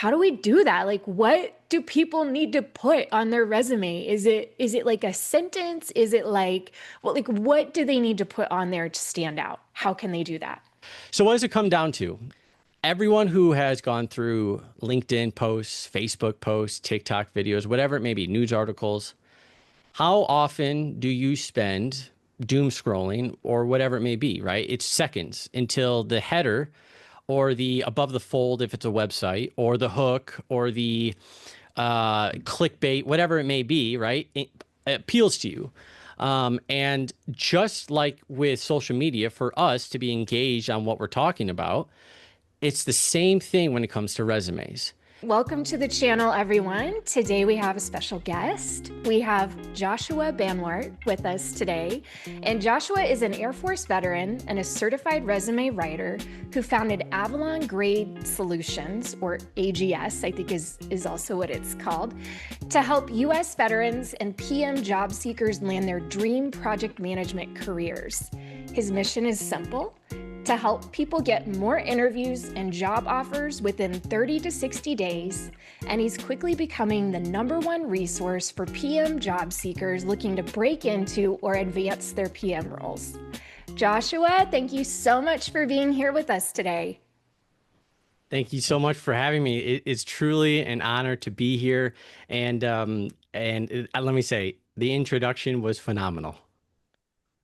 how do we do that? Like, what do people need to put on their resume? Is it like a sentence? Is it like, well, like what do they need to put on there to stand out? How can they do that? So what does it come down to? Everyone who has gone through LinkedIn posts, Facebook posts, TikTok videos, whatever it may be, news articles, how often do you spend doom scrolling or whatever it may be, right? It's seconds until the header or the above the fold, if it's a website, or the hook or the clickbait, whatever it may be, right? It appeals to you. And just like with social media, for us to be engaged on what we're talking about, it's the same thing when it comes to resumes. Welcome to the channel, everyone. Today we have a special guest. We have Joshua Banwart with us today. And Joshua is an Air Force veteran and a certified resume writer who founded Avalon Grade Solutions, or AGS, I think is also what it's called, to help US veterans and PM job seekers land their dream project management careers. His mission is simple: to help people get more interviews and job offers within 30 to 60 days, and he's quickly becoming the #1 resource for PM job seekers looking to break into or advance their PM roles. Joshua, thank you so much for being here with us today. Thank you so much for having me. It's truly an honor to be here. And let me say, the introduction was phenomenal.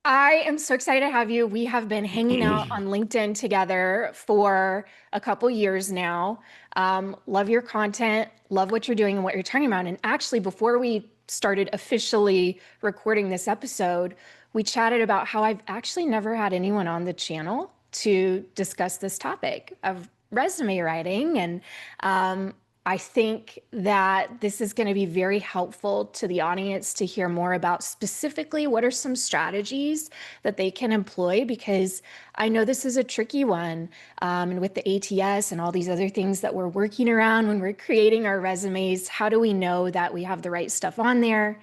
I am so excited to have you. We have been hanging out on LinkedIn together for a couple years now. Love your content, love what you're doing and what you're talking about. And actually, before we started officially recording this episode, we chatted about how I've actually never had anyone on the channel to discuss this topic of resume writing. And I think that this is going to be very helpful to the audience to hear more about specifically what are some strategies that they can employ, because I know this is a tricky one. And with the ATS and all these other things that we're working around when we're creating our resumes, how do we know that we have the right stuff on there?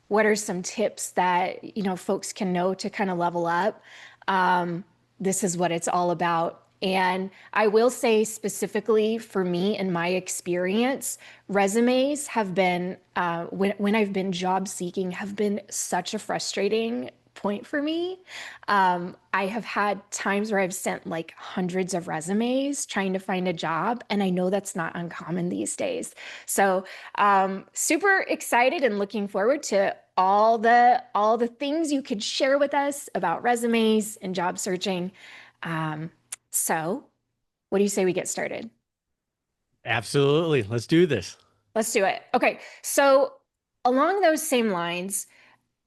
What are some tips that, folks can know to kind of level up? This is what it's all about. And I will say specifically for me, in my experience, resumes have been, when I've been job seeking, have been such a frustrating point for me. I have had times where I've sent like hundreds of resumes trying to find a job, and I know that's not uncommon these days. So super excited and looking forward to all the things you could share with us about resumes and job searching. So what do you say we get started? Absolutely. Let's do this. Let's do it. Okay. So along those same lines,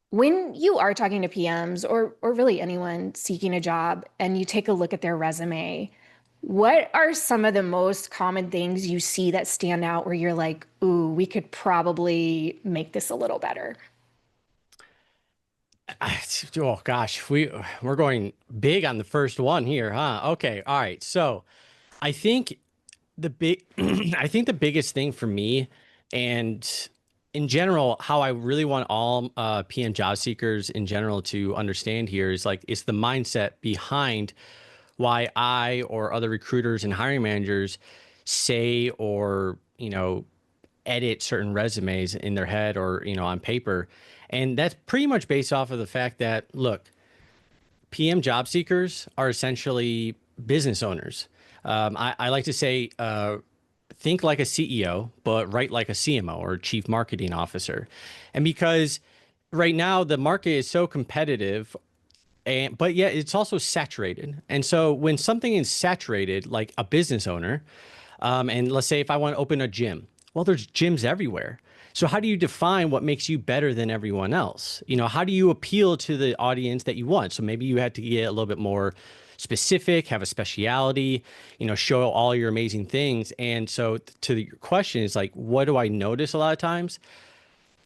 when you are talking to PMs or really anyone seeking a job and you take a look at their resume, what are some of the most common things you see that stand out where you're like, ooh, we could probably make this a little better? Oh gosh, we're going big on the first one here, huh? Okay, all right. So I think the big I think the biggest thing for me, and in general, how I really want all PM job seekers in general to understand here is like it's the mindset behind why I or other recruiters and hiring managers say or edit certain resumes in their head or on paper. And that's pretty much based off of the fact that, look, PM job seekers are essentially business owners. I like to say, think like a CEO, but write like a CMO or chief marketing officer. And because right now the market is so competitive, but yet it's also saturated. And so when something is saturated, like a business owner, and let's say if I want to open a gym, well, there's gyms everywhere. So how do you define what makes you better than everyone else? How do you appeal to the audience that you want? So maybe you had to get a little bit more specific, have a speciality, show all your amazing things. And so to your question is like, what do I notice a lot of times?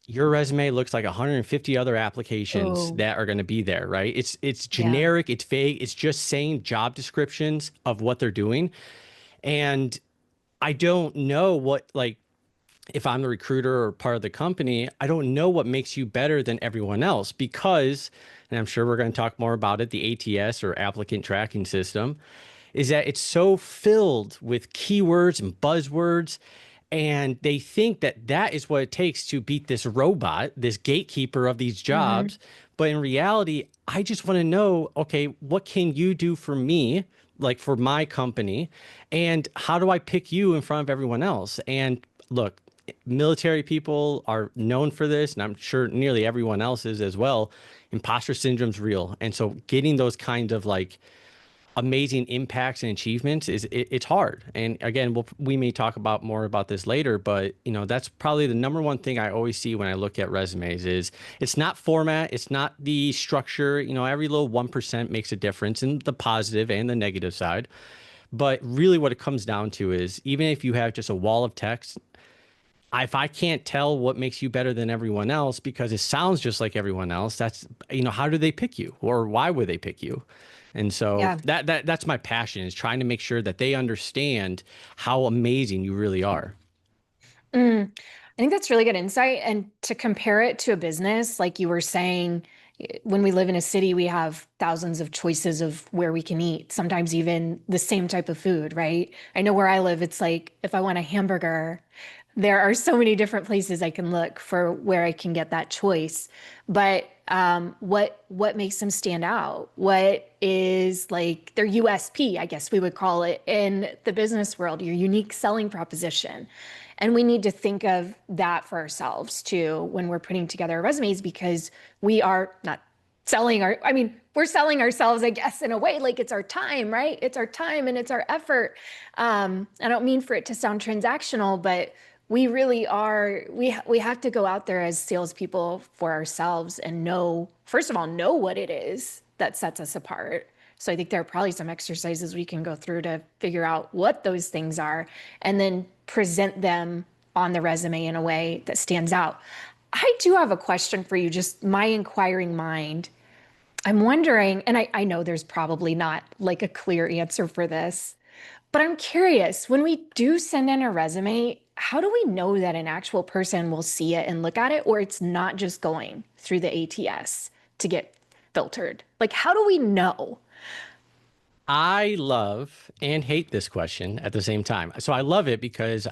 Your resume looks like 150 other applications Oh, that are going to be there, right? It's yeah. generic, it's vague, it's just saying job descriptions of what they're doing. And I don't know what, like, if I'm the recruiter or part of the company, I don't know what makes you better than everyone else because, and I'm sure we're going to talk more about it, the ATS or applicant tracking system, is that it's so filled with keywords and buzzwords, and they think that that is what it takes to beat this robot, this gatekeeper of these Hmm. jobs. But in reality, I just want to know, okay, what can you do for me, like for my company? And how do I pick you in front of everyone else? And look, military people are known for this, and I'm sure nearly everyone else is as well. Imposter syndrome's real. And so getting those kind of like amazing impacts and achievements it's hard. And again, we may talk about more about this later, but that's probably the number one thing I always see when I look at resumes is it's not format, it's not the structure. Every little 1% makes a difference in the positive and the negative side. But really what it comes down to is even if you have just a wall of text, if I can't tell what makes you better than everyone else because it sounds just like everyone else, that's how do they pick you or why would they pick you? And so Yeah. that's my passion is trying to make sure that they understand how amazing you really are. Mm. I think that's really good insight. And to compare it to a business, like you were saying, when we live in a city, we have thousands of choices of where we can eat, sometimes even the same type of food, right? I know where I live, it's like if I want a hamburger, there are so many different places I can look for where I can get that choice. But what makes them stand out? What is like their USP, I guess we would call it in the business world, your unique selling proposition. And we need to think of that for ourselves too when we're putting together our resumes because we are not selling I mean, we're selling ourselves, I guess, in a way, like it's our time, right? It's our time and it's our effort. I don't mean for it to sound transactional, but we really are, we have to go out there as salespeople for ourselves and know, first of all, know what it is that sets us apart. So I think there are probably some exercises we can go through to figure out what those things are and then present them on the resume in a way that stands out. I do have a question for you, just my inquiring mind. I'm wondering, and I know there's probably not like a clear answer for this, but I'm curious, when we do send in a resume, how do we know that an actual person will see it and look at it, or it's not just going through the ATS to get filtered? Like, how do we know? I love and hate this question at the same time. So I love it because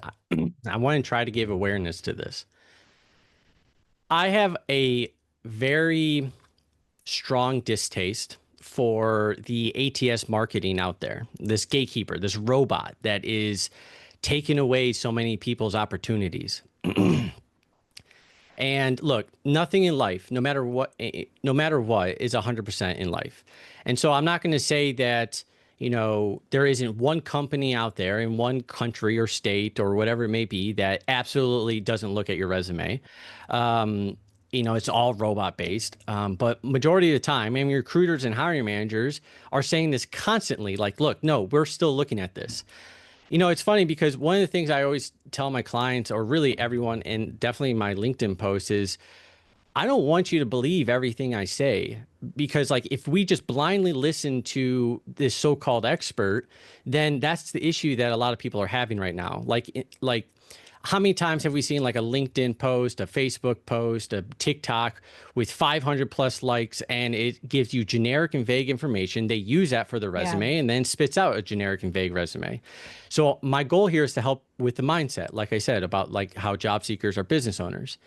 I want to try to give awareness to this. I have a very strong distaste for the ATS marketing out there. This gatekeeper, this robot that is taking away so many people's opportunities. And look, nothing in life, no matter what, is 100% in life. And so I'm not going to say that, there isn't one company out there in one country or state or whatever it may be that absolutely doesn't look at your resume. Um, it's all robot based. But majority of the time, I mean, recruiters and hiring managers are saying this constantly, like, look, no, we're still looking at this. It's funny because one of the things I always tell my clients, or really everyone, and definitely my LinkedIn post, is I don't want you to believe everything I say because, like, if we just blindly listen to this so-called expert, then that's the issue that a lot of people are having right now. Like, how many times have we seen like a LinkedIn post, a Facebook post, a TikTok with 500 plus likes, and it gives you generic and vague information? They use that for the Yeah. resume and then spits out a generic and vague resume. So my goal here is to help with the mindset, like I said, about like how job seekers are business owners.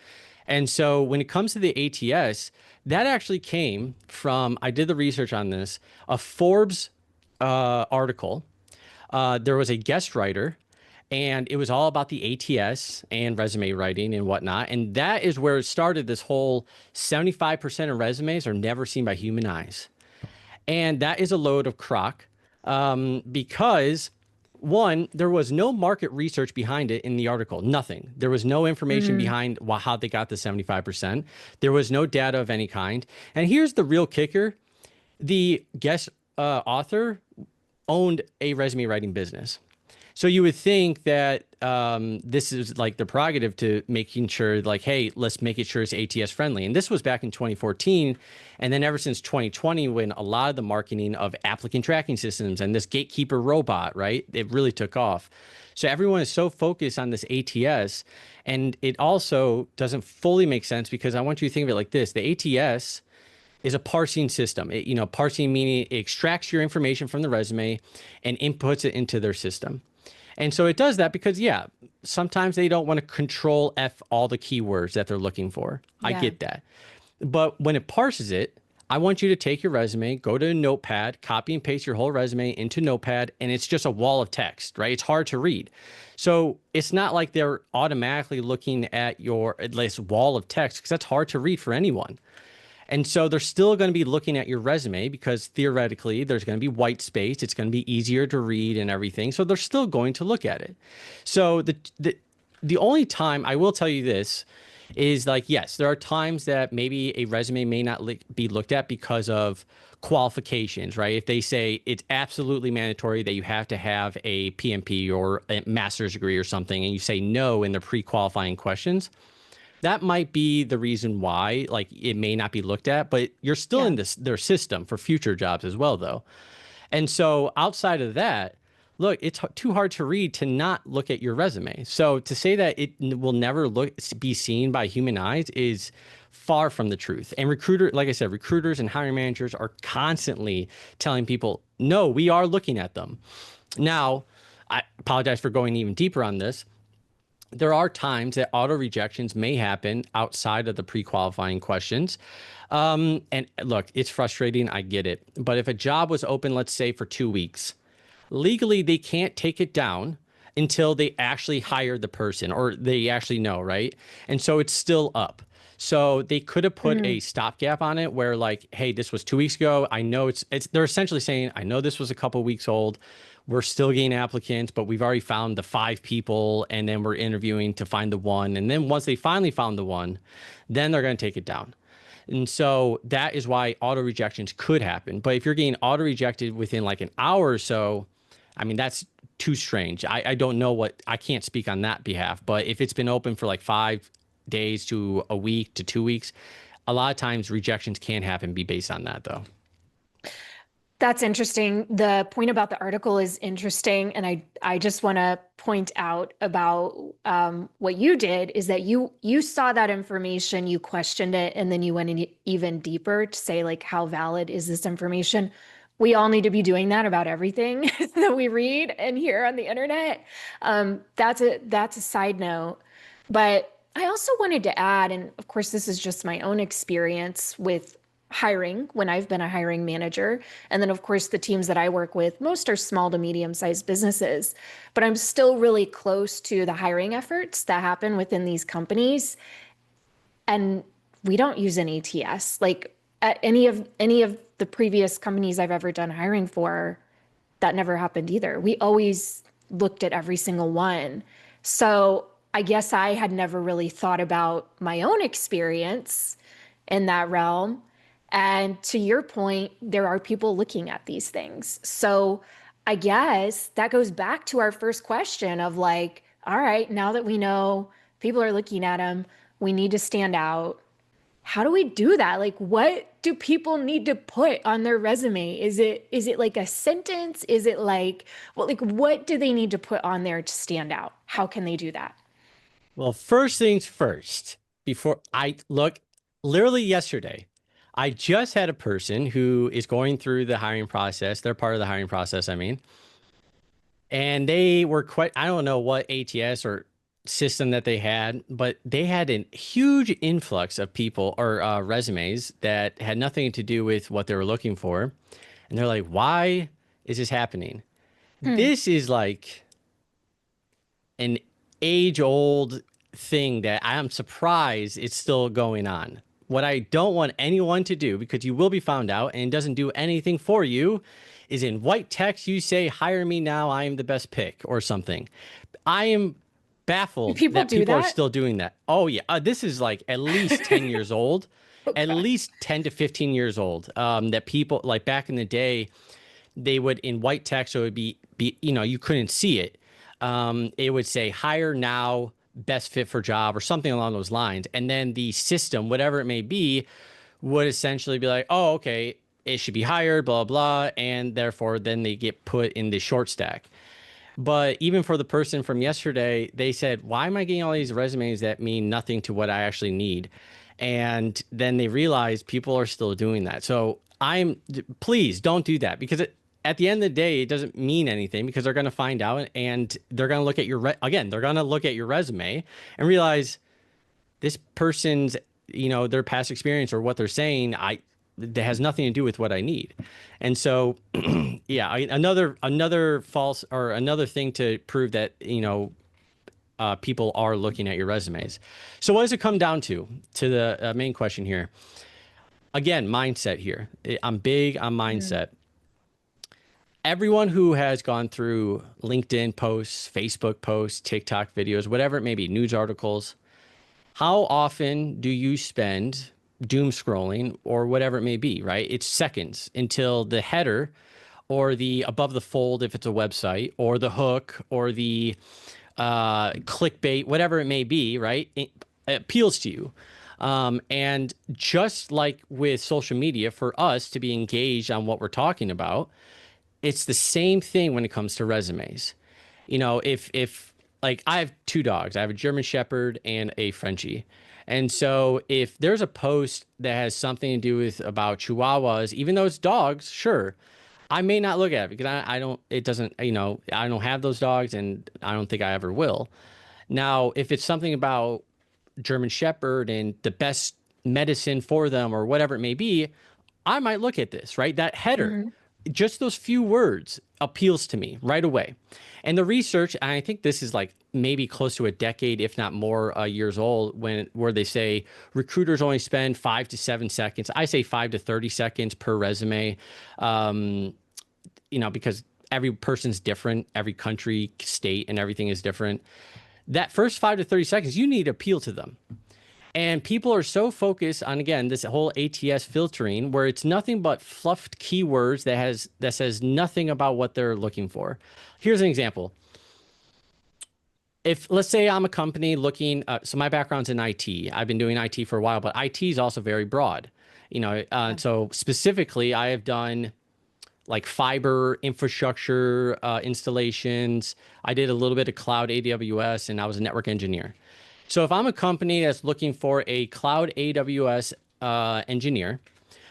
And so when it comes to the ATS, that actually came from, I did the research on this, a Forbes article. There was a guest writer, and it was all about the ATS and resume writing and whatnot. And that is where it started this whole 75% of resumes are never seen by human eyes. And that is a load of crock because one, there was no market research behind it in the article. Nothing. There was no information Mm, behind how they got the 75%. There was no data of any kind. And here's the real kicker: the guest author owned a resume writing business. So you would think that this is like the prerogative to making sure, like, hey, let's make it sure it's ATS friendly. And this was back in 2014. And then ever since 2020, when a lot of the marketing of applicant tracking systems and this gatekeeper robot, right, it really took off. So everyone is so focused on this ATS. And it also doesn't fully make sense because I want you to think of it like this: the ATS is a parsing system. Parsing meaning it extracts your information from the resume and inputs it into their system. And so it does that because, yeah, sometimes they don't want to control F all the keywords that they're looking for. I Yeah. get that. But when it parses it, I want you to take your resume, go to a notepad, copy and paste your whole resume into notepad, and it's just a wall of text, right? It's hard to read. So it's not like they're automatically looking at your at least wall of text because that's hard to read for anyone. And so they're still going to be looking at your resume because theoretically there's going to be white space. It's going to be easier to read and everything. So they're still going to look at it. So the only time I will tell you this is like, yes, there are times that maybe a resume may not be looked at because of qualifications, right? If they say it's absolutely mandatory that you have to have a PMP or a master's degree or something, and you say no in the pre-qualifying questions, that might be the reason why like it may not be looked at, but you're still Yeah. in their system for future jobs as well though. And so outside of that, look, it's too hard to read to not look at your resume. So to say that it will never be seen by human eyes is far from the truth. And like I said, recruiters and hiring managers are constantly telling people, no, we are looking at them. Now, I apologize for going even deeper on this. There are times that auto rejections may happen outside of the pre-qualifying questions. And look, it's frustrating. I get it. But if a job was open, let's say for 2 weeks, legally they can't take it down until they actually hire the person or they actually know, right? And so it's still up. So they could have put a Mm. stopgap on it where like, hey, this was 2 weeks ago. I know they're essentially saying, I know this was a couple weeks old. We're still getting applicants, but we've already found the 5 people and then we're interviewing to find the one. And then once they finally found the one, then they're going to take it down. And so that is why auto rejections could happen. But if you're getting auto rejected within like an hour or so, I mean, that's too strange. I don't know I can't speak on that behalf. But if it's been open for like 5 days to a week to 2 weeks, a lot of times rejections can happen, be based on that though. That's interesting. The point about the article is interesting, and I just want to point out about what you did is that you saw that information, you questioned it, and then you went in even deeper to say like how valid is this information. We all need to be doing that about everything that we read and hear on the internet. That's a side note, but I also wanted to add, and of course this is just my own experience with hiring when I've been a hiring manager. And then, of course, the teams that I work with, most are small to medium-sized businesses, but I'm still really close to the hiring efforts that happen within these companies. And we don't use an ATS. Like at any of the previous companies I've ever done hiring for, that never happened either. We always looked at every single one. So I guess I had never really thought about my own experience in that realm. And to your point, there are people looking at these things. So I guess that goes back to our first question of like, all right, now that we know people are looking at them, we need to stand out. How do we do that? Like, what do people need to put on their resume? Is it like a sentence? Is it like, well, like what do they need to put on there to stand out? How can they do that? Well, first things first, before I look, literally yesterday, I just had a person who is going through the hiring process. They're part of the hiring process, I mean, and they were quite, I don't know what ATS or system that they had, but they had a huge influx of people or resumes that had nothing to do with what they were looking for. And they're like, why is this happening? Hmm. This is like an age old thing that I'm surprised it's still going on. What I don't want anyone to do, because you will be found out and it doesn't do anything for you, is in white text you say, hire me now, I am the best pick or something. I am Do baffled people that do people are that? still doing that. Oh, yeah. This is like at least 10 years old, at Okay. least 10 to 15 years old. That people, like back in the day, they would in white text, so it would be you couldn't see it. It would say hire now, best fit for job, or something along those lines. And then the system, whatever it may be, would essentially be like, oh, okay, it should be hired, blah, blah. And therefore, then they get put in the short stack. But even for the person from yesterday, they said, why am I getting all these resumes that mean nothing to what I actually need? And then they realize people are still doing that. So please don't do that, because at the end of the day, it doesn't mean anything, because they're going to find out and they're going to look at again, they're going to look at your resume and realize this person's, their past experience or what they're saying, that has nothing to do with what I need. And so, yeah, another false, or another thing to prove that, people are looking at your resumes. So what does it come down to? To the main question here. Again, mindset here. I'm big on Mhm. mindset. Everyone who has gone through LinkedIn posts, Facebook posts, TikTok videos, whatever it may be, news articles, how often do you spend doom scrolling or whatever it may be, right? It's seconds until the header or the above the fold, if it's a website, or the hook or the clickbait, whatever it may be, right? It appeals to you. And just like with social media, for us to be engaged on what we're talking about, it's the same thing when it comes to resumes. If like, I have two dogs. I have a German Shepherd and a Frenchie. And so if there's a post that has something to do with about Chihuahuas, even though it's dogs, sure, I may not look at it, because I don't, it doesn't, I don't have those dogs and I don't think I ever will. Now, if it's something about German Shepherd and the best medicine for them or whatever it may be, I might look at this, right? That header, Mhm. just those few words appeals to me right away. And the research, and I think this is like maybe close to a decade, if not more, years old, where they say recruiters only spend 5 to 7 seconds. I say 5 to 30 seconds per resume, um, because every person's different, every country, state, and everything is different. That first 5 to 30 seconds, you need to appeal to them. And people are so focused on, again, this whole ATS filtering, where it's nothing but fluffed keywords that says nothing about what they're looking for. Here's an example. If, let's say, I'm a company looking, so my background's in IT. I've been doing IT for a while, but IT is also very broad. Yeah. So specifically, I have done like fiber infrastructure installations. I did a little bit of cloud AWS, and I was a network engineer. So if I'm a company that's looking for a cloud AWS engineer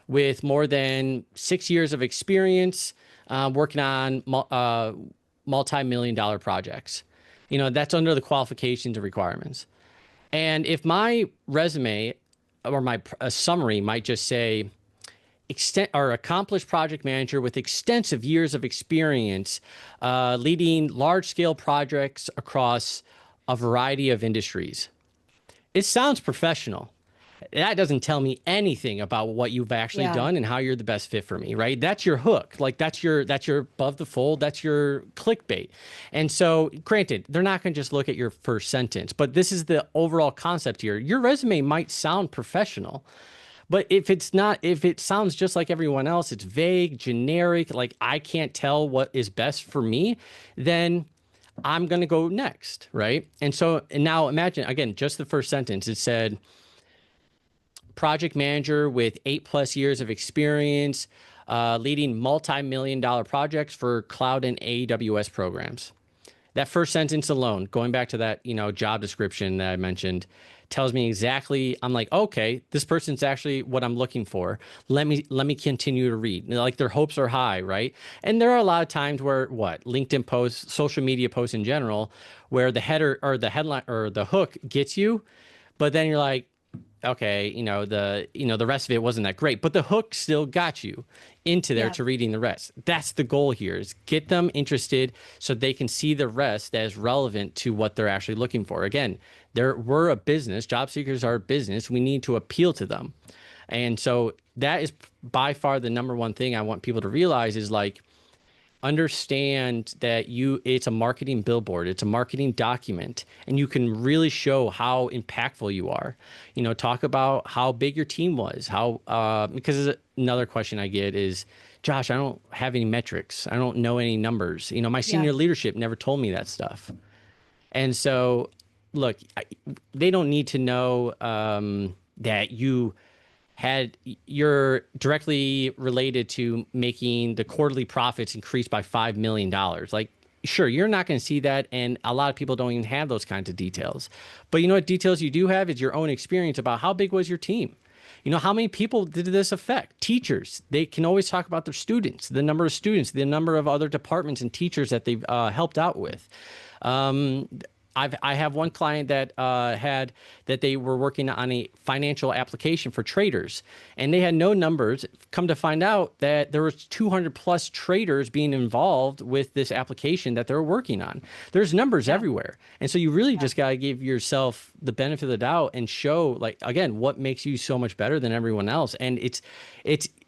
with more than 6 years of experience working on multi-million dollar projects, that's under the qualifications and requirements. And if my resume or my summary might just say extent or accomplished project manager with extensive years of experience leading large scale projects across a variety of industries, it sounds professional. That doesn't tell me anything about what you've actually Yeah. done and how you're the best fit for me, right? That's your hook. Like that's your above the fold, that's your clickbait. And so, granted, they're not going to just look at your first sentence, but this is the overall concept here. Your resume might sound professional, but if it's not, if it sounds just like everyone else, it's vague, generic, like I can't tell what is best for me, then I'm going to go next, right? And now imagine, again, just the first sentence. It said project manager with 8+ years of experience, leading multi-million dollar projects for cloud and AWS programs. That first sentence alone, going back to that, job description that I mentioned, tells me exactly. I'm like, okay, this person's actually what I'm looking for. Let me continue to read. Like, their hopes are high, right? And there are a lot of times where LinkedIn posts, social media posts in general, where the header or the headline or the hook gets you, but then you're like, okay, the rest of it wasn't that great, but the hook still got you into there Yeah. to reading the rest. That's the goal here, is get them interested so they can see the rest that is relevant to what they're actually looking for. Again, we're a business, job seekers are a business. We need to appeal to them. And so that is by far the number one thing I want people to realize is, like, understand that it's a marketing billboard, it's a marketing document, and you can really show how impactful you are. Talk about how big your team was, how because another question I get is, Josh, I don't have any metrics, I don't know any numbers, my Yeah. senior leadership never told me that stuff. And so, look, they don't need to know that you're directly related to making the quarterly profits increase by $5 million. Like, sure, you're not going to see that. And a lot of people don't even have those kinds of details. But you know what details you do have is your own experience about how big was your team? You know, how many people did this affect? Teachers, they can always talk about their students, the number of students, the number of other departments and teachers that they've helped out with. Um, I have one client that had that they were working on a financial application for traders, and they had no numbers. Come to find out that there was 200 plus traders being involved with this application that they're working on. There's numbers Yeah. everywhere, and so you really Yeah. just gotta give yourself the benefit of the doubt and show, like, again, what makes you so much better than everyone else. And it's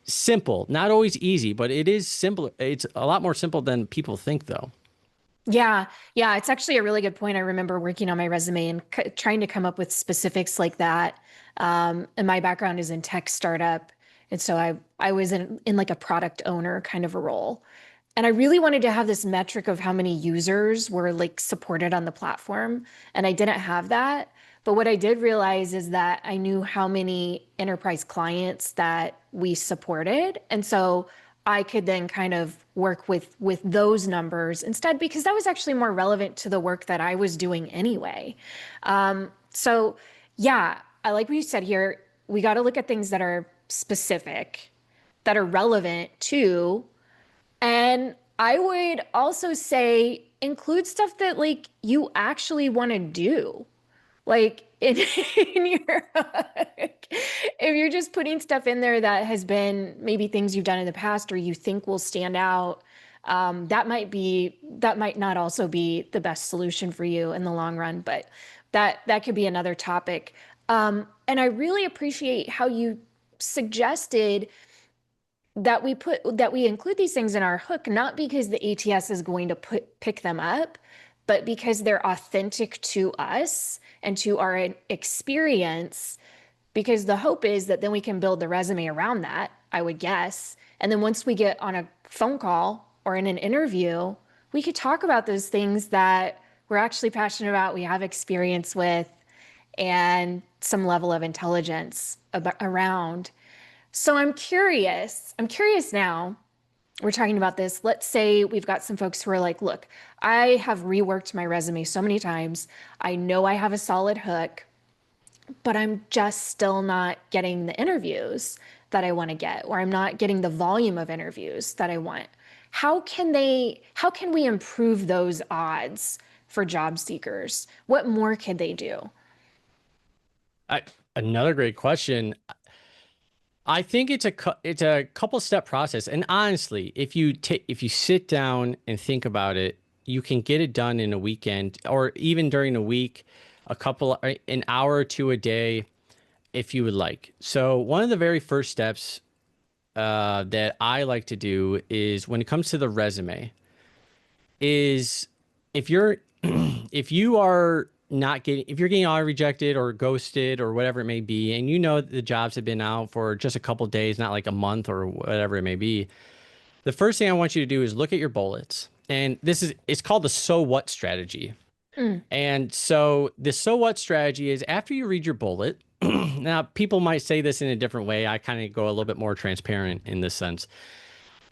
simple, not always easy, but it is simple. It's a lot more simple than people think, though. Yeah, yeah, it's actually a really good point. I remember working on my resume and trying to come up with specifics like that. And my background is in tech startup, and so I was in like a product owner kind of a role. And I really wanted to have this metric of how many users were like supported on the platform, and I didn't have that. But what I did realize is that I knew how many enterprise clients that we supported, and so I could then kind of work with those numbers instead because that was actually more relevant to the work that I was doing anyway. So yeah, I like what you said here. We got to look at things that are specific, that are relevant to, and I would also say include stuff that like you actually want to do. Like in your, if you're just putting stuff in there that has been maybe things you've done in the past or you think will stand out, that might not also be the best solution for you in the long run, but that could be another topic. And I really appreciate how you suggested that we include these things in our hook, not because the ATS is going to pick them up, but because they're authentic to us and to our experience. Because the hope is that then we can build the resume around that, I would guess. And then once we get on a phone call or in an interview, we could talk about those things that we're actually passionate about, we have experience with, and some level of intelligence around. So I'm curious. I'm curious now. We're talking about this. Let's say we've got some folks who are like, look, I have reworked my resume so many times. I know I have a solid hook, but I'm just still not getting the interviews that I want to get, or I'm not getting the volume of interviews that I want. How can we improve those odds for job seekers? What more could they do? I, Another great question. I think it's a couple step process. And honestly, if you sit down and think about it, you can get it done in a weekend or even during a week, an hour or two a day if you would like. So one of the very first steps that I like to do is when it comes to the resume is if you're if you are not getting if you're getting auto rejected or ghosted or whatever it may be, and you know the jobs have been out for just a couple days, not like a month or whatever it may be, the first thing I want you to do is look at your bullets. And it's called the so what strategy. Mm. And so the so what strategy is after you read your bullet. Now people might say this in a different way. I kind of go a little bit more transparent in this sense.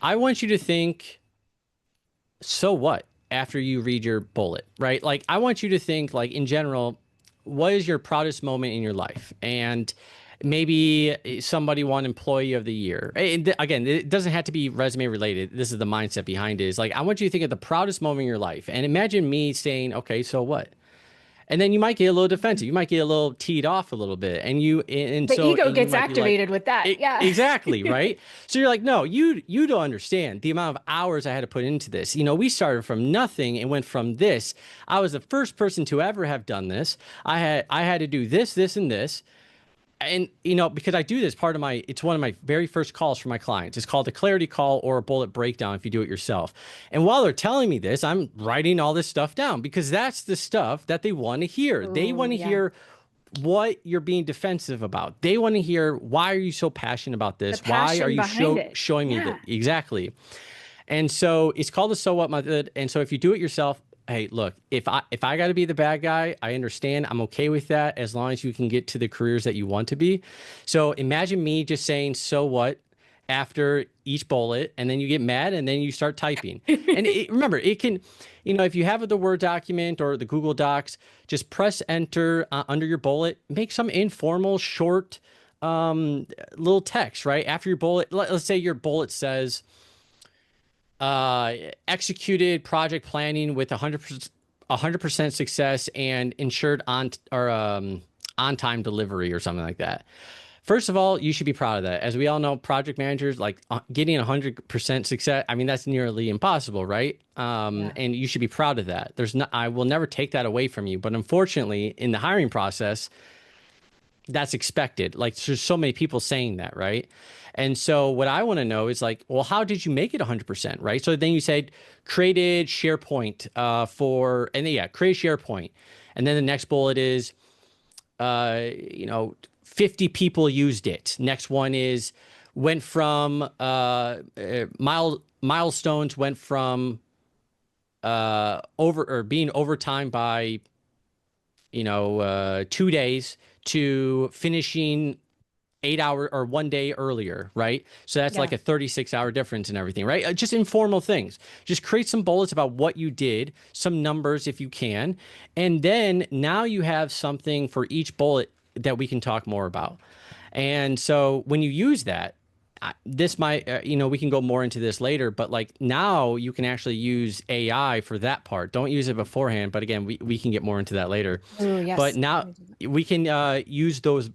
I want you to think, so what after you read your bullet, right? Like, I want you to think, like, in general, what is your proudest moment in your life? And maybe somebody won employee of the year. And again, it doesn't have to be resume related. This is the mindset behind it. Is like, I want you to think of the proudest moment in your life and imagine me saying, okay, so what? And then you might get a little defensive. You might get a little teed off a little bit. The ego And you gets might be like, activated with that. Yeah. Exactly, right? So you're like, no, you don't understand the amount of hours I had to put into this. You know, we started from nothing and went from this. I was the first person to ever have done this. I had to do this, this, and this. And you know, because I do this part of my, it's one of my very first calls for my clients. It's called a clarity call or a bullet breakdown if you do it yourself. And while they're telling me this, I'm writing all this stuff down because that's the stuff that they want to hear. They Oh, want to yeah. hear what you're being defensive about. They want to hear, why are you so passionate about The this? Why are passion you behind it. showing me that? Yeah. Exactly. And so it's called the so what method. And so if you do it yourself, hey, look, if I got to be the bad guy, I understand. I'm okay with that as long as you can get to the careers that you want to be. So imagine me just saying, so what? after each bullet, and then you get mad, and then you start typing. And remember, it can, if you have the Word document or the Google Docs, just press enter under your bullet, make some informal, short, little text right after your bullet. Let's say your bullet says, executed project planning with 100% success and ensured on time delivery or something like that. First of all, you should be proud of that. As we all know, project managers like getting 100% success. I mean, that's nearly impossible, right? Yeah. And you should be proud of that. I will never take that away from you. But unfortunately, in the hiring process, that's expected. Like there's so many people saying that, right? And so what I want to know is like, well, how did you make it 100%, right? So then you said created SharePoint and then, yeah, create SharePoint. And then the next bullet is, 50 people used it. Next one is went from milestones went from over or being overtime by 2 days to finishing 8 hour or 1 day earlier, right? So that's like Yeah. a 36-hour difference and everything, right? Just informal things. Just create some bullets about what you did, some numbers if you can. And then now you have something for each bullet that we can talk more about. And so when you use that, this might, we can go more into this later, but like now you can actually use AI for that part. Don't use it beforehand. But again, we can get more into that later. Oh, But yes. now we can use those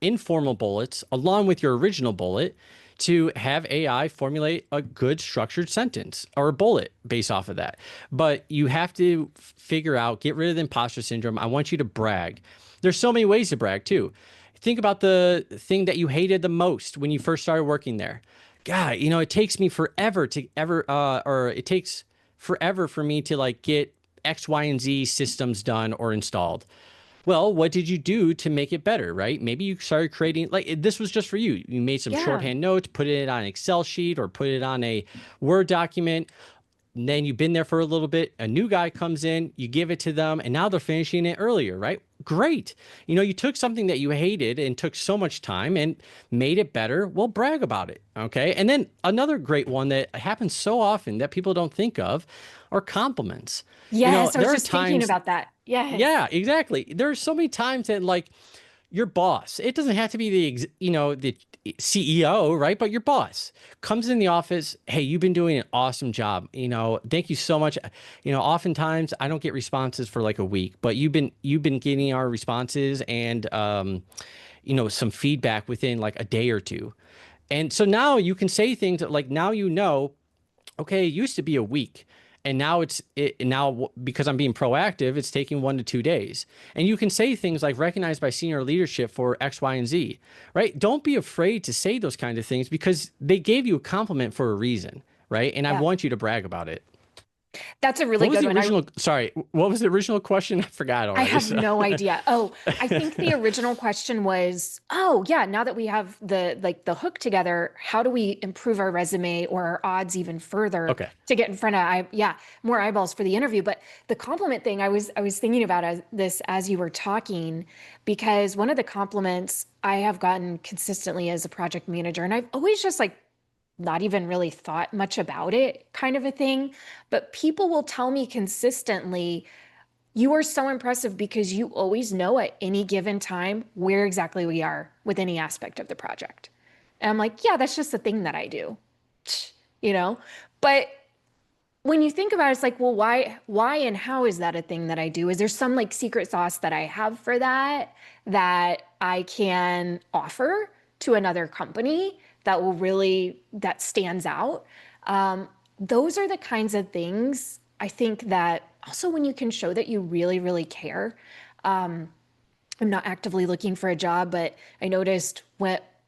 informal bullets along with your original bullet to have AI formulate a good structured sentence or a bullet based off of that. But you have to figure out, get rid of the imposter syndrome. I want you to brag. There's so many ways to brag too. Think about the thing that you hated the most when you first started working there. God, it takes me forever to ever, or it takes forever for me to like get X, Y, and Z systems done or installed. Well, what did you do to make it better, right? Maybe you started creating, like this was just for you. You made some Yeah. shorthand notes, put it on an Excel sheet or put it on a Word document. And then you've been there for a little bit. A new guy comes in, you give it to them, and now they're finishing it earlier, right? Great. You took something that you hated and took so much time and made it better. Well, brag about it. Okay. And then another great one that happens so often that people don't think of are compliments. Yes, I was There are just thinking times, about that. Yes. yeah, exactly. There are so many times that like your boss, it doesn't have to be the CEO, right? But your boss comes in the office, hey, you've been doing an awesome job. Thank you so much. Oftentimes I don't get responses for like a week, but you've been getting our responses and some feedback within like a day or two. And so now you can say things that, like, now okay, it used to be a week. And now because I'm being proactive, it's taking 1 to 2 days. And you can say things like recognized by senior leadership for X, Y, and Z, right? Don't be afraid to say those kind of things because they gave you a compliment for a reason, right? And I Yeah. want you to brag about it. That's a really What was good the one. original? Sorry, what was the original question? I forgot I already. have So. no idea. Oh, I think the original question was, oh yeah, now that we have the hook together, how do we improve our resume or our odds even further Okay. to get in front of more eyeballs for the interview? But the compliment thing, I was thinking about this as you were talking, because one of the compliments I have gotten consistently as a project manager, and I've always just like not even really thought much about it, kind of a thing, but people will tell me consistently, you are so impressive because you always know at any given time where exactly we are with any aspect of the project. And I'm like, yeah, that's just the thing that I do, you know? But when you think about it, it's like, well, why and how is that a thing that I do? Is there some like secret sauce that I have for that I can offer to another company that that stands out? Those are the kinds of things I think that also when you can show that you really, really care. I'm not actively looking for a job, but I noticed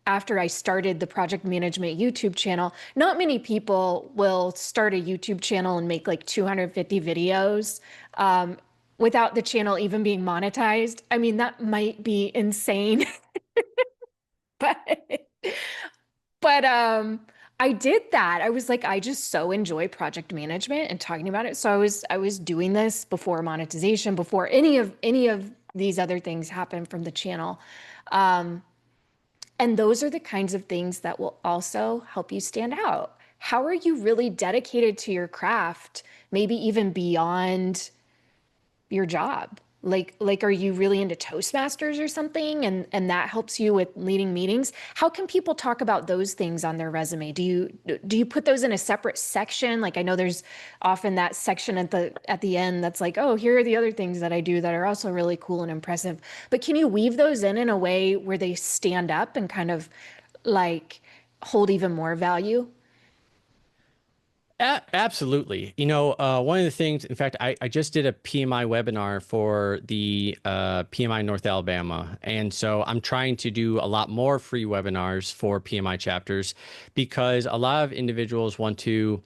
after I started the project management YouTube channel, not many people will start a YouTube channel and make like 250 videos without the channel even being monetized. I mean, that might be insane, but but I did that. I was like, I just so enjoy project management and talking about it. So I was doing this before monetization, before any of these other things happened from the channel. Um, And those are the kinds of things that will also help you stand out. How are you really dedicated to your craft, maybe even beyond your job? Like are you really into Toastmasters or something and that helps you with leading meetings? How can people talk about those things on their resume? Do you put those in a separate section? Like I know there's often that section at the end that's like, "Oh, here are the other things that I do that are also really cool and impressive." But can you weave those in a way where they stand up and kind of like hold even more value? Absolutely. One of the things, in fact, I just did a PMI webinar for the PMI North Alabama. And so I'm trying to do a lot more free webinars for PMI chapters because a lot of individuals want to,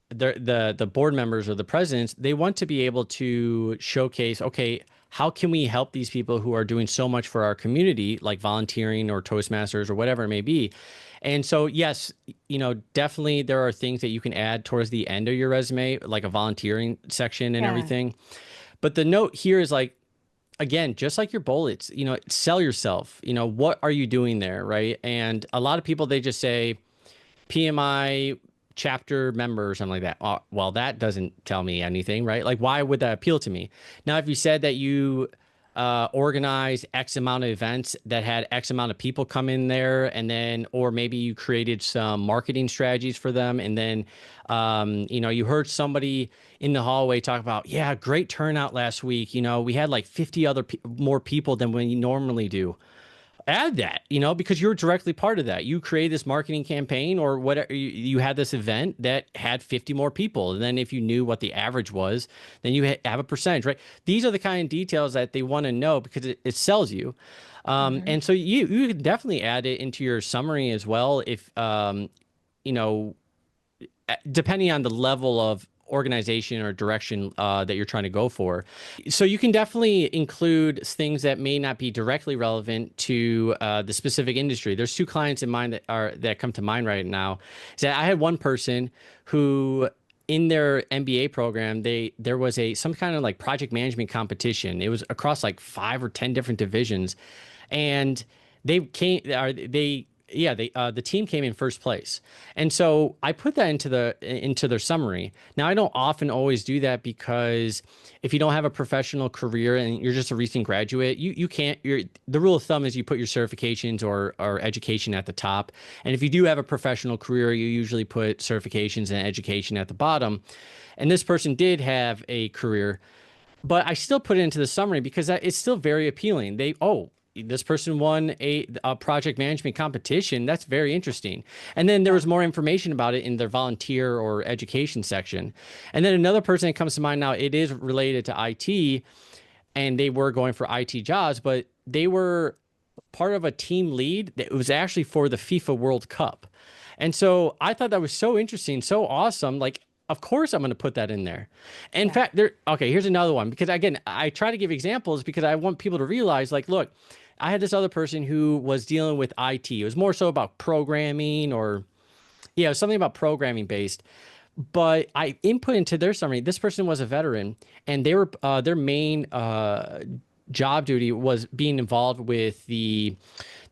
the board members or the presidents, they want to be able to showcase, okay, how can we help these people who are doing so much for our community, like volunteering or Toastmasters or whatever it may be? And so, yes, definitely there are things that you can add towards the end of your resume, like a volunteering section and Yeah. everything. But the note here is like, again, just like your bullets, sell yourself. What are you doing there, right? And a lot of people, they just say, PMI chapter member or something like that. Well, that doesn't tell me anything, right? Like, why would that appeal to me? Now, if you said that you organized X amount of events that had X amount of people come in there, and then, or maybe you created some marketing strategies for them, and then, you heard somebody in the hallway talk about, yeah, great turnout last week. We had like 50 more people than we normally do. Add that, because you're directly part of that. You created this marketing campaign or whatever. You had this event that had 50 more people. And then if you knew what the average was, then you have a percentage, right? These are the kind of details that they want to know because it sells you. Mhm. And so you can definitely add it into your summary as well. If, you know, depending on the level of organization or direction that you're trying to go for. So you can definitely include things that may not be directly relevant to the specific industry. There's two clients in mind that come to mind right now. So I had one person who in their MBA program, there was some kind of like project management competition. It was across like 5 or 10 different divisions, and they came or they yeah they the team came in first place. And so I put that into their summary. Now I don't often always do that because if you don't have a professional career and you're just a recent graduate, you can't. The rule of thumb is you put your certifications or education at the top, and if you do have a professional career, you usually put certifications and education at the bottom. And this person did have a career, but I still put it into the summary because it's still very appealing. This person won a project management competition. That's very interesting. And then there Yeah. was more information about it in their volunteer or education section. And then another person that comes to mind now, it is related to IT, and they were going for IT jobs, but they were part of a team lead that was actually for the FIFA World Cup. And so I thought that was so interesting, so awesome. Like, of course, I'm going to put that in there. In Yeah. fact, okay, here's another one because again, I try to give examples because I want people to realize, like, look, I had this other person who was dealing with IT. It was more so about programming or, yeah, it was something about programming based. But I input into their summary, this person was a veteran, and they were their main job duty was being involved with the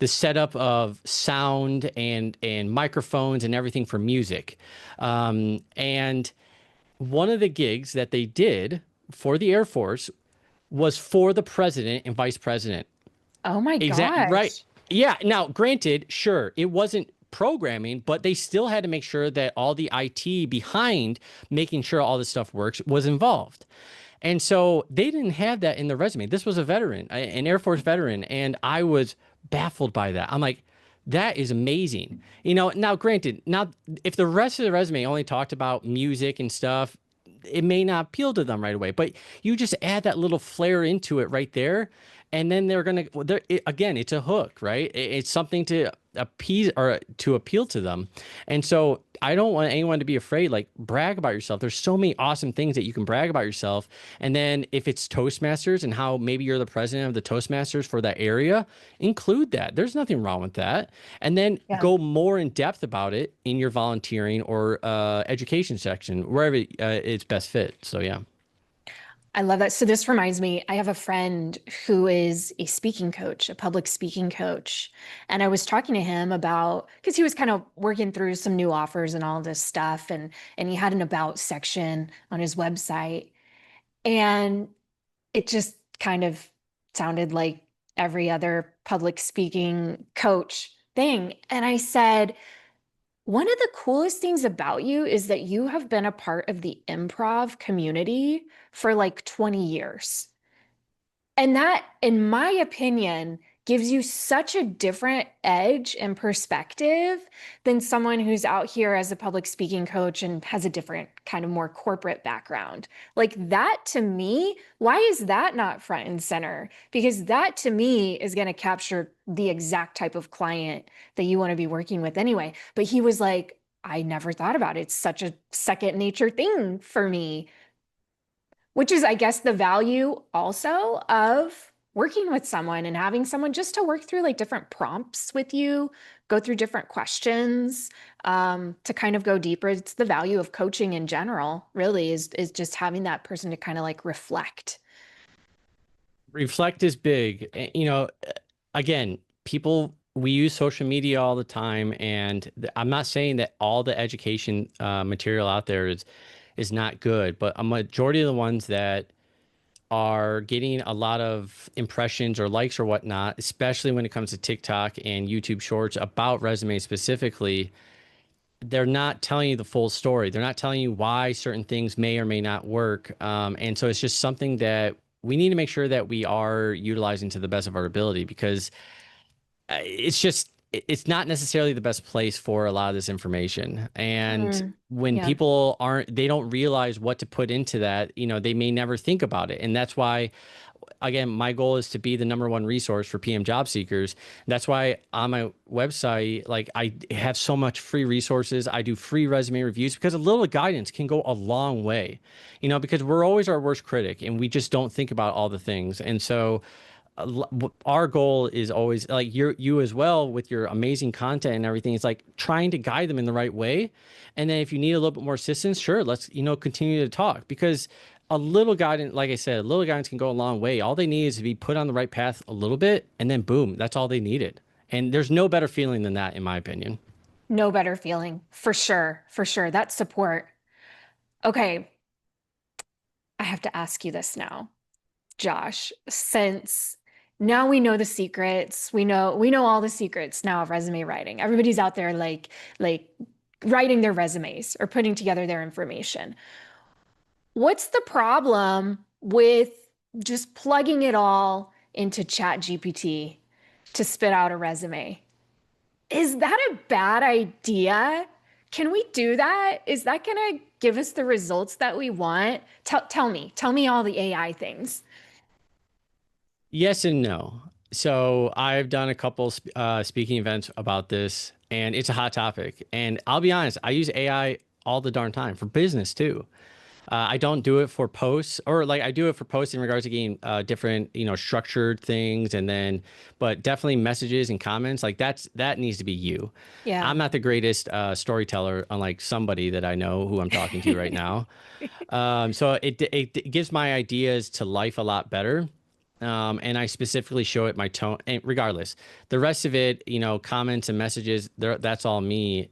setup of sound and microphones and everything for music. And one of the gigs that they did for the Air Force was for the president and vice president. Oh my Exactly right. gosh. Yeah. Now, granted, sure, it wasn't programming, but they still had to make sure that all the IT behind making sure all this stuff works was involved. And so they didn't have that in the resume. This was a veteran, an Air Force veteran, and I was baffled by that. I'm like, that is amazing. Now granted, now if the rest of the resume only talked about music and stuff, it may not appeal to them right away, but you just add that little flair into it right there, and then again, it's a hook, right? It's something to appease or to appeal to them. And so I don't want anyone to be afraid, like brag about yourself. There's so many awesome things that you can brag about yourself. And then if it's Toastmasters and how maybe you're the president of the Toastmasters for that area, include that. There's nothing wrong with that. And then Yeah. go more in depth about it in your volunteering or education section, wherever it's best fit. So yeah. I love that. So this reminds me, I have a friend who is a speaking coach, a public speaking coach. And I was talking to him about because he was kind of working through some new offers and all this stuff. And he had an about section on his website. And it just kind of sounded like every other public speaking coach thing. And I said, one of the coolest things about you is that you have been a part of the improv community for like 20 years. And that, in my opinion, gives you such a different edge and perspective than someone who's out here as a public speaking coach and has a different kind of more corporate background. Like that to me, why is that not front and center? Because that to me is going to capture the exact type of client that you want to be working with anyway. But he was like, I never thought about it. It's such a second nature thing for me, which is, I guess, the value also of working with someone and having someone just to work through like different prompts with you, go through different questions, to kind of go deeper. It's the value of coaching in general, really, is just having that person to kind of like reflect. Reflect is big. Again, people, we use social media all the time, and I'm not saying that all the education material out there is not good, but a majority of the ones that are getting a lot of impressions or likes or whatnot, especially when it comes to TikTok and YouTube Shorts about resumes specifically, they're not telling you the full story. They're not telling you why certain things may or may not work. And so it's just something that we need to make sure that we are utilizing to the best of our ability, because it's not necessarily the best place for a lot of this information. And Mm, when yeah. people aren't, they don't realize what to put into that, they may never think about it. And that's why, again, my goal is to be the number one resource for PM job seekers. That's why on my website, like I have so much free resources. I do free resume reviews because a little guidance can go a long way, because we're always our worst critic and we just don't think about all the things. And so our goal is always like you as well with your amazing content and everything. It's like trying to guide them in the right way. And then if you need a little bit more assistance, sure, let's, continue to talk, because a little guidance, like I said, a little guidance can go a long way. All they need is to be put on the right path a little bit, and then boom, that's all they needed. And there's no better feeling than that, in my opinion. No better feeling, for sure. For sure. That support. Okay, I have to ask you this now, Josh, since now we know the secrets, we know all the secrets now of resume writing. Everybody's out there like writing their resumes or putting together their information. What's the problem with just plugging it all into Chat GPT to spit out a resume? Is that a bad idea? Can we do that? Is that going to give us the results that we want? Tell me all the AI things. Yes and no. So I've done a couple speaking events about this, and it's a hot topic. And I'll be honest, I use AI all the darn time for business too. I don't do it for posts, or like I do it for posts in regards to getting different, structured things, and then, but definitely messages and comments like that needs to be you. Yeah. I'm not the greatest storyteller, unlike somebody that I know who I'm talking to right now. So it gives my ideas to life a lot better. And I specifically show it my tone, and regardless, the rest of it, comments and messages, that's all me.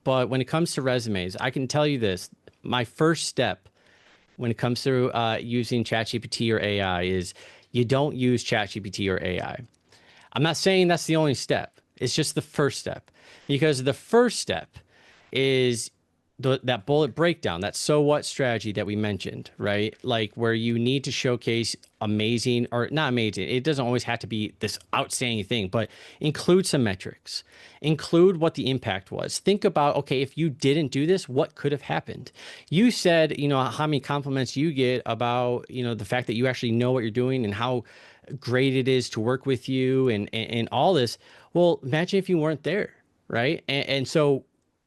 But when it comes to resumes, I can tell you this: my first step when it comes to using ChatGPT or AI is you don't use ChatGPT or AI. I'm not saying that's the only step. It's just the first step, because the first step is that bullet breakdown, that so what strategy that we mentioned, right? Like where you need to showcase amazing, or not amazing. It doesn't always have to be this outstanding thing, but include some metrics, include what the impact was. Think about, okay, if you didn't do this, what could have happened? You said, how many compliments you get about, the fact that you actually know what you're doing and how great it is to work with you, and all this. Well, imagine if you weren't there, right? And so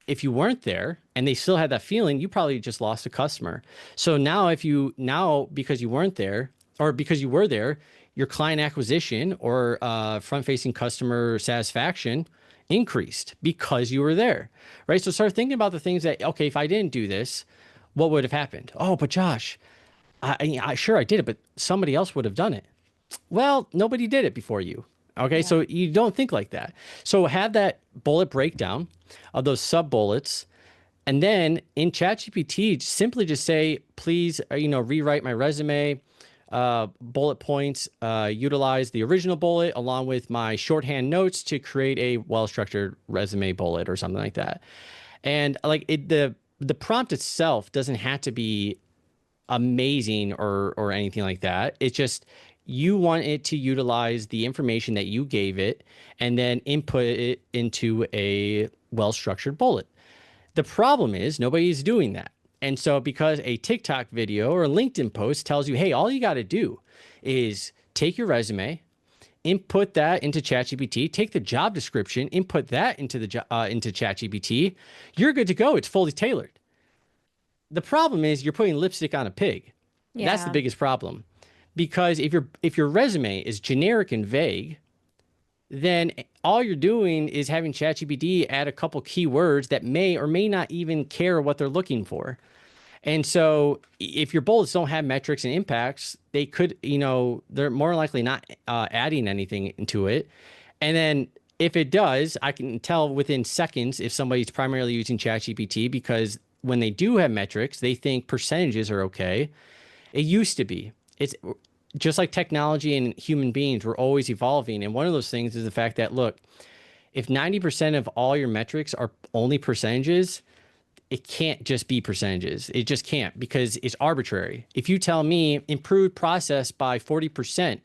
if you weren't there and they still had that feeling, you probably just lost a customer. So now because you weren't there, or because you were there, your client acquisition or front facing customer satisfaction increased because you were there, right? So start thinking about the things that, okay, if I didn't do this, what would have happened? Oh, but Josh, Sure I did it, but somebody else would have done it. Well, nobody did it before you. Okay, Yeah. so you don't think like that. So have that bullet breakdown of those sub bullets, and then in ChatGPT, simply just say, please, rewrite my resume, bullet points, utilize the original bullet along with my shorthand notes to create a well-structured resume bullet or something like that. And like the prompt itself doesn't have to be amazing or anything like that. It's just you want it to utilize the information that you gave it and then input it into a well-structured bullet. The problem is nobody's doing that. And so because a TikTok video or a LinkedIn post tells you, hey, all you got to do is take your resume, input that into ChatGPT, take the job description, input that into ChatGPT, you're good to go. It's fully tailored. The problem is you're putting lipstick on a pig. That's the Yeah. biggest problem. Because if your resume is generic and vague, then all you're doing is having ChatGPT add a couple keywords that may or may not even care what they're looking for. And so if your bullets don't have metrics and impacts, they could, they're more likely not adding anything into it. And then if it does, I can tell within seconds if somebody's primarily using ChatGPT because when they do have metrics, they think percentages are okay. It used to be. It's just like technology and human beings, we're always evolving. And one of those things is the fact that, look, if 90% of all your metrics are only percentages, it can't just be percentages. It just can't because it's arbitrary. If you tell me improved process by 40%,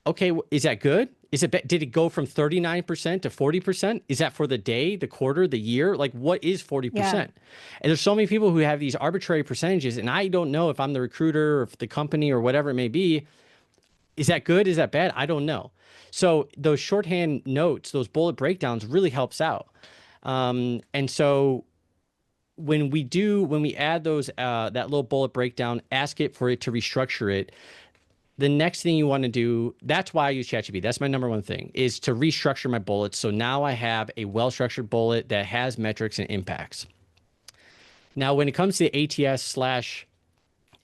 okay, is that good? Did it go from 39% to 40%? Is that for the day, the quarter, the year? Like what is Yeah. 40%? And there's so many people who have these arbitrary percentages and I don't know if I'm the recruiter or if the company or whatever it may be, is that good? Is that bad? I don't know. So those shorthand notes, those bullet breakdowns really helps out. And so when we add those that little bullet breakdown, ask it for it to restructure it. The next thing you want to do, that's why I use ChatGPT. That's my number one thing, is to restructure my bullets. So now I have a well-structured bullet that has metrics and impacts. Now, when it comes to ATS slash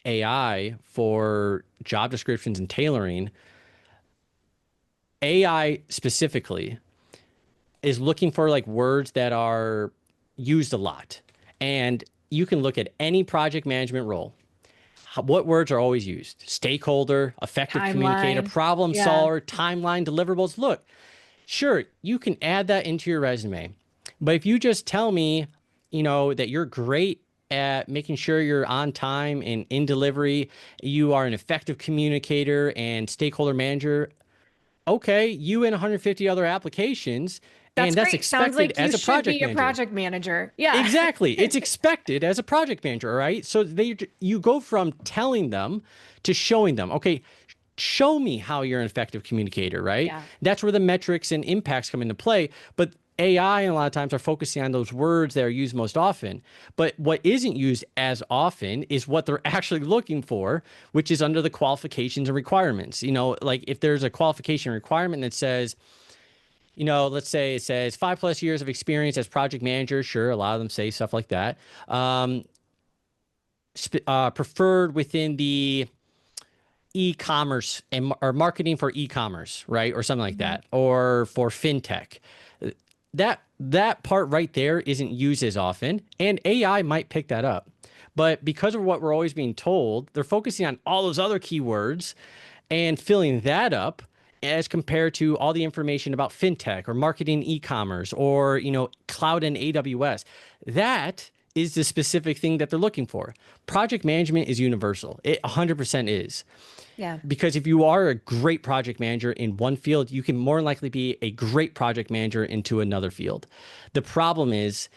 AI for job descriptions and tailoring, AI specifically is looking for like words that are used a lot. And you can look at any project management role. What words are always used? Stakeholder, effective communicator, Timeline. problem Yeah. solver, timeline, deliverables. Look, sure, you can add that into your resume. But if you just tell me, that you're great at making sure you're on time and in delivery, you are an effective communicator and stakeholder manager, okay, you and 150 other applications, That's and that's great. Sounds expected like you as a should project be a manager. project manager. Yeah. Exactly. It's expected as a project manager, right? So you go from telling them to showing them. Okay, show me how you're an effective communicator, right? Yeah. That's where the metrics and impacts come into play. But AI a lot of times are focusing on those words that are used most often. But what isn't used as often is what they're actually looking for, which is under the qualifications and requirements. Like if there's a qualification requirement that says, let's say it says 5+ years of experience as project manager. Sure, a lot of them say stuff like that. Preferred within the e-commerce or marketing for e-commerce, right, or something like Mhm. that, or for fintech. That part right there isn't used as often, and AI might pick that up. But because of what we're always being told, they're focusing on all those other keywords and filling that up as compared to all the information about fintech or marketing e-commerce or cloud and AWS. That is the specific thing that they're looking for. Project management is universal. It 100% is. Yeah. Because if you are a great project manager in one field, you can more likely be a great project manager into another field. The problem is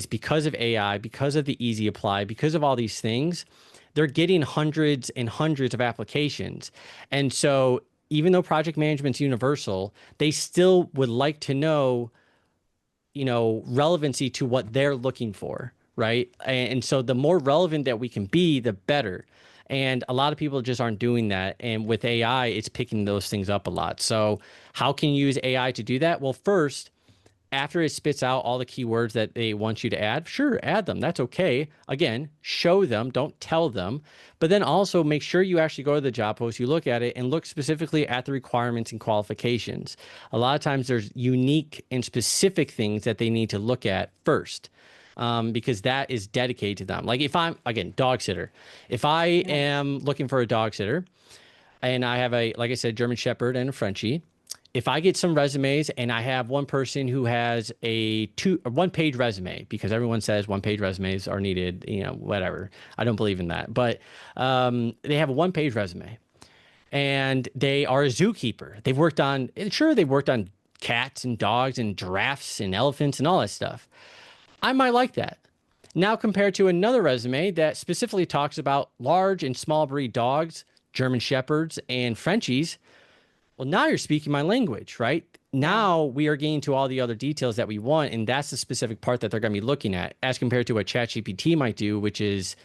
because of AI, because of the easy apply, because of all these things, they're getting hundreds and hundreds of applications. And so even though project management's universal, they still would like to know, relevancy to what they're looking for, right? And so the more relevant that we can be, the better. And a lot of people just aren't doing that. And with AI, it's picking those things up a lot. So how can you use AI to do that? Well, first, after it spits out all the keywords that they want you to add, sure, add them. That's okay. Again, show them, don't tell them. But then also make sure you actually go to the job post, you look at it, and look specifically at the requirements and qualifications. A lot of times there's unique and specific things that they need to look at first. Because that is dedicated to them. Like if I'm, again, dog sitter, if I Yeah. am looking for a dog sitter and I have a, like I said, German Shepherd and a Frenchie, if I get some resumes and I have one person who has a 1 page resume, because everyone says 1 page resumes are needed, whatever. I don't believe in that, but they have a 1 page resume and they are a zookeeper. They've worked on cats and dogs and giraffes and elephants and all that stuff. I might like that. Now compared to another resume that specifically talks about large and small breed dogs, German Shepherds and Frenchies, well, now you're speaking my language, right? Yeah. Now we are getting to all the other details that we want, and that's the specific part that they're going to be looking at, as compared to what ChatGPT might do, which is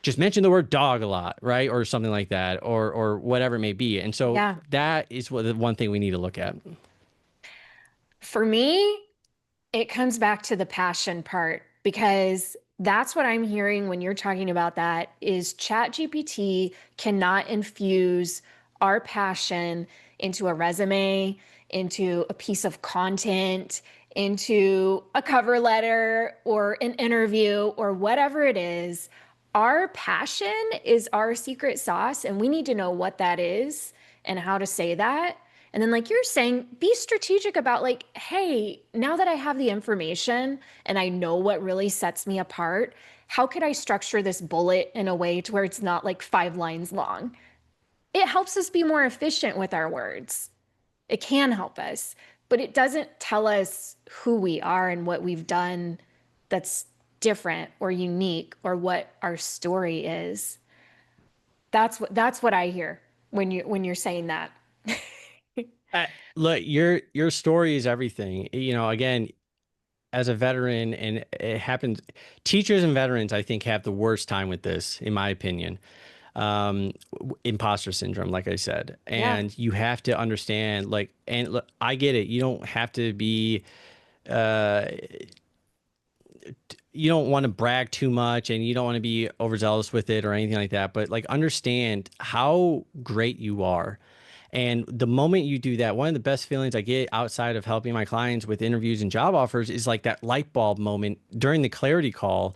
just mention the word dog a lot, right, or something like that, or whatever it may be. And so Yeah. that is what the one thing we need to look at. For me, it comes back to the passion part because that's what I'm hearing when you're talking about that is ChatGPT cannot infuse our passion into a resume, into a piece of content, into a cover letter or an interview or whatever it is. Our passion is our secret sauce, and we need to know what that is and how to say that. And then, like you're saying, be strategic about, like, hey, now that I have the information and I know what really sets me apart, how could I structure this bullet in a way to where it's not like 5 lines long? It helps us be more efficient with our words. It can help us, but it doesn't tell us who we are and what we've done that's different or unique or what our story is. That's what I hear when you're saying that. Uh, Look, your story is everything. Again, as a veteran, and it happens, teachers and veterans, I think, have the worst time with this, in my opinion. Imposter syndrome, like I said, Yeah. and you have to understand, like, and look, I get it. Uh, you don't want to brag too much, and you don't want to be overzealous with it or anything like that. But like, understand how great you are. And the moment you do that, one of the best feelings I get outside of helping my clients with interviews and job offers is like that light bulb moment during the clarity call.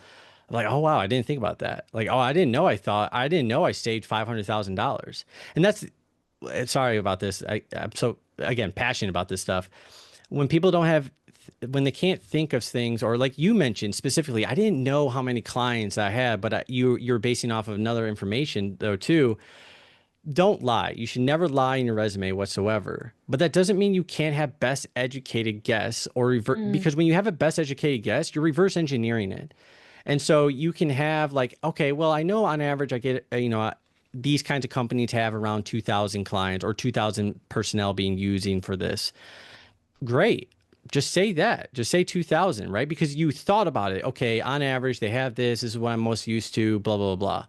Like, oh wow, I didn't think about that. Like, oh, I didn't know I saved $500,000. And that's, sorry about this. I'm so, again, passionate about this stuff. When people don't have, when they can't think of things, or like you mentioned specifically, I didn't know how many clients I had, but you're basing off of another information though too. Don't lie. You should never lie in your resume whatsoever. But that doesn't mean you can't have best educated guess or Mm. because when you have a best educated guess, you're reverse engineering it. And so you can have like, okay, well, I know on average I get, these kinds of companies have around 2,000 clients or 2,000 personnel being using for this. Great. Just say that. Just say 2,000, right? Because you thought about it. Okay, on average, they have this. This is what I'm most used to, blah, blah, blah.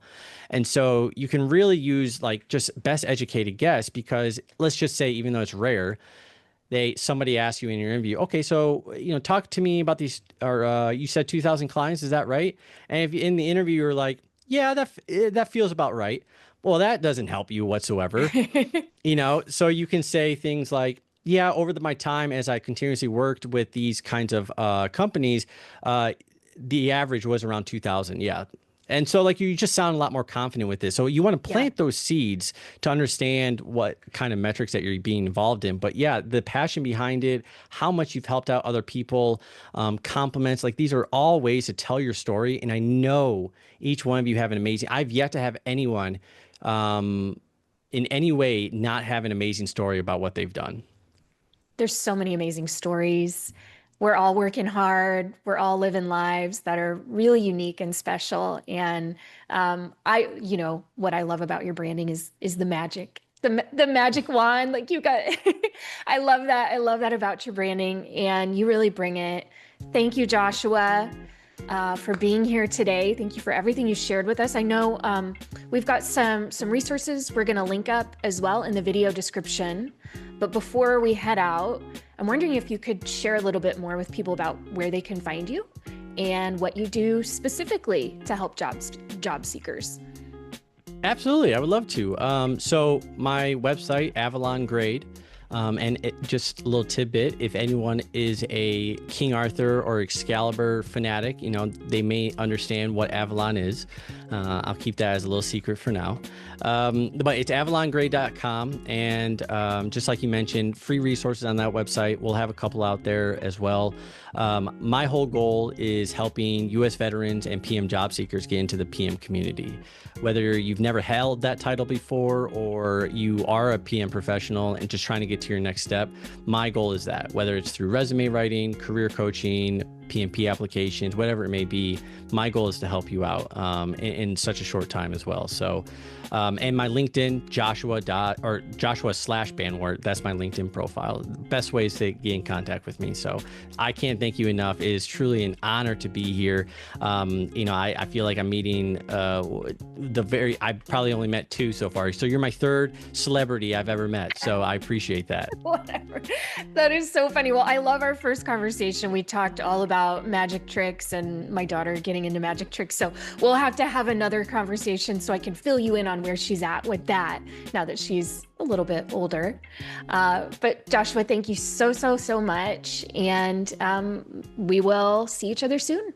And so you can really use like just best educated guess, because let's just say, even though it's rare, somebody asks you in your interview, okay, so, talk to me about these, or you said 2,000 clients, is that right? And if in the interview you're like, yeah, that feels about right. Well, that doesn't help you whatsoever. So you can say things like, yeah, over my time as I continuously worked with these kinds of companies, the average was around 2,000. Yeah. And so like you just sound a lot more confident with this. So you want to Yeah. plant those seeds to understand what kind of metrics that you're being involved in. But yeah, the passion behind it, how much you've helped out other people, compliments, like these are all ways to tell your story. And I know each one of you have an amazing, I've yet to have anyone in any way not have an amazing story about what they've done. There's so many amazing stories. We're all working hard. We're all living lives that are really unique and special. And what I love about your branding is the magic, the magic wand. Like you got, I love that. I love that about your branding, and you really bring it. Thank you, Joshua. for being here today. Thank you for everything you shared with us. I know we've got some resources we're going to link up as well in the video description. But before we head out, I'm wondering if you could share a little bit more with people about where they can find you and what you do specifically to help job seekers. Absolutely, I would love to. So my website, Avalon Grade, just a little tidbit, if anyone is a King Arthur or Excalibur fanatic, they may understand what Avalon is. I'll keep that as a little secret for now. But it's avalongrade.com. And just like you mentioned, free resources on that website. We'll have a couple out there as well. My whole goal is helping U.S. veterans and PM job seekers get into the PM community. Whether you've never held that title before or you are a PM professional and just trying to get to your next step, my goal is that, whether it's through resume writing, career coaching, PMP applications, whatever it may be, my goal is to help you out in such a short time as well. So, and my LinkedIn, Joshua/Banwart, that's my LinkedIn profile. Best ways to get in contact with me. So I can't thank you enough. It is truly an honor to be here. I feel like I'm meeting I probably only met two so far. So you're my third celebrity I've ever met. So I appreciate that. Whatever. That is so funny. Well, I love our first conversation. We talked all about magic tricks and my daughter getting into magic tricks. So we'll have to have another conversation so I can fill you in on where she's at with that now that she's a little bit older. But Joshua, thank you so much. And we will see each other soon.